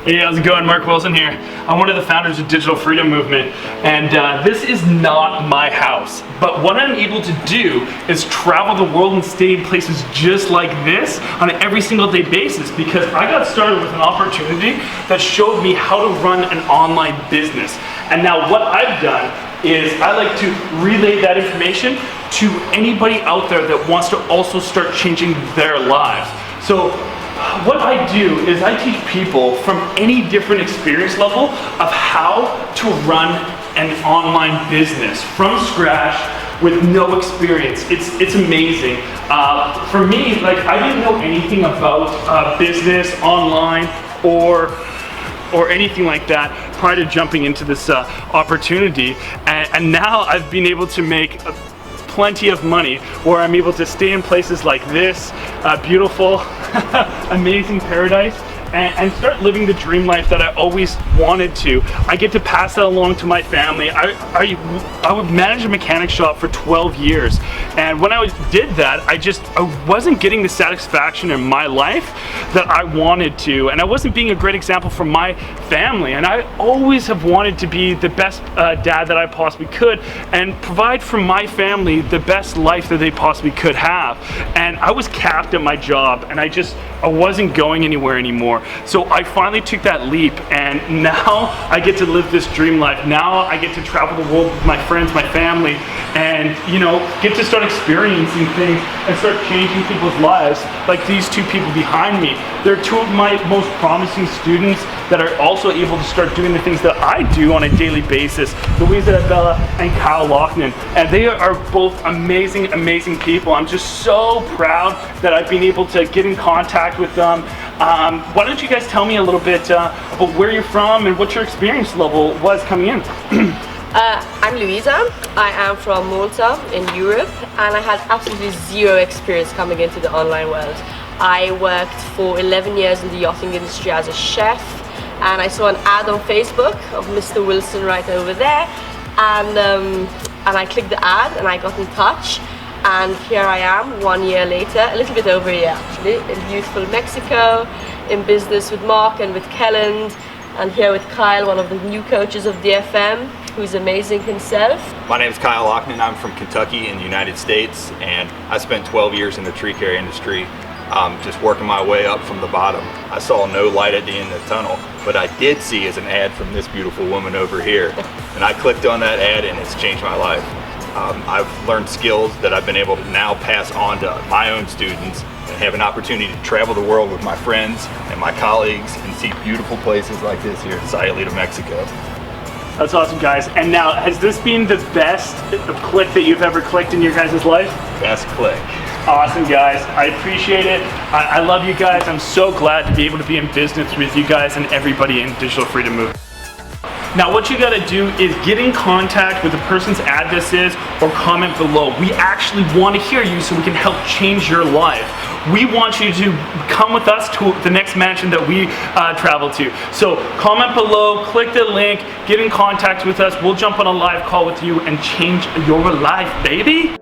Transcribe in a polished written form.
Hey, how's it going? Mark Wilson here. I'm one of the founders of Digital Freedom Movement, and this is not my house. But what I'm able to do is travel the world and stay in places just like this on an every single day basis, because I got started with an opportunity that showed me how to run an online business. And now what I've done is I like to relay that information to anybody out there that wants to also start changing their lives. So what I do is I teach people from any different experience level of how to run an online business from scratch with no experience. It's amazing. For me, like, I didn't know anything about business online or anything like that prior to jumping into this opportunity, and now I've been able to make plenty of money where I'm able to stay in places like this beautiful amazing paradise and start living the dream life that I always wanted to. I get to pass that along to my family. I would manage a mechanic shop for 12 years, and when I did that, I wasn't getting the satisfaction in my life that I wanted to, and I wasn't being a great example for my family. And I always have wanted to be the best dad that I possibly could and provide for my family the best life that they possibly could have. And I was capped at my job, and I wasn't going anywhere anymore. So I finally took that leap, and now I get to live this dream life. Now I get to travel the world with my friends, my family, and get to start experiencing things and start changing people's lives, like these two people behind me. They're two of my most promising students that are also able to start doing the things that I do on a daily basis, Louisa Bella and Kyle Loughnane. And they are both amazing, amazing people. I'm just so proud that I've been able to get in contact with them. Why don't you guys tell me a little bit about where you're from and what your experience level was coming in? I'm Louisa. I am from Malta in Europe, and I had absolutely zero experience coming into the online world. I worked for 11 years in the yachting industry as a chef, and I saw an ad on Facebook of Mr. Wilson right over there, and I clicked the ad and I got in touch, and here I am 1 year later, a little bit over a year actually, in beautiful Mexico, in business with Mark and with Kelland, and here with Kyle, one of the new coaches of DFM, who's amazing himself. My name is Kyle Loughnane. I'm from Kentucky in the United States, and I spent 12 years in the tree care industry, just working my way up from the bottom. I saw no light at the end of the tunnel, but I did see is an ad from this beautiful woman over here, and I clicked on that ad and it's changed my life. I've learned skills that I've been able to now pass on to my own students, and have an opportunity to travel the world with my friends and my colleagues and see beautiful places like this here in Sayulita, Mexico. That's awesome, guys. And now, has this been the best click that you've ever clicked in your guys' life? Best click. Awesome, guys. I appreciate it. I love you guys. I'm so glad to be able to be in business with you guys and everybody in Digital Freedom Movement. Now what you gotta do is get in contact with the person's address is, or comment below. We actually want to hear you so we can help change your life. We want you to come with us to the next mansion that we travel to. So comment below, click the link, get in contact with us. We'll jump on a live call with you and change your life, baby.